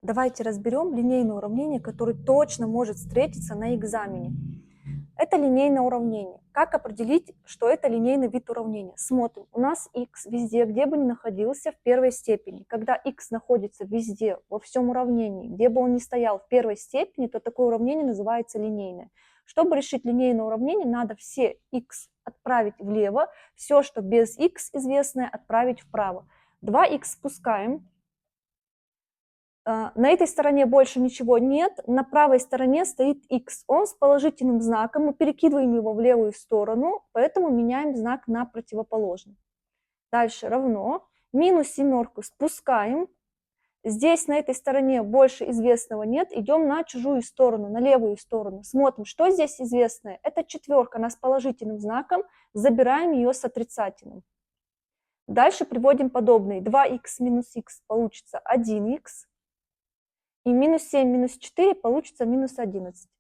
Давайте разберем линейное уравнение, которое точно может встретиться на экзамене. Это линейное уравнение. Как определить, что это линейный вид уравнения? Смотрим. У нас x везде, где бы ни находился, в первой степени. Когда x находится везде, во всем уравнении, где бы он ни стоял в первой степени, то такое уравнение называется линейное. Чтобы решить линейное уравнение, надо все x отправить влево, все, что без x известное, отправить вправо. 2х спускаем. На этой стороне больше ничего нет, на правой стороне стоит x, он с положительным знаком, мы перекидываем его в левую сторону, поэтому меняем знак на противоположный. Дальше равно, минус семерку спускаем, здесь на этой стороне больше известного нет, идем на чужую сторону, на левую сторону, смотрим, что здесь известное, это четверка, она с положительным знаком, забираем ее с отрицательным. Дальше приводим подобные, 2х минус х получится 1х. И минус 7 минус 4 получится минус 11.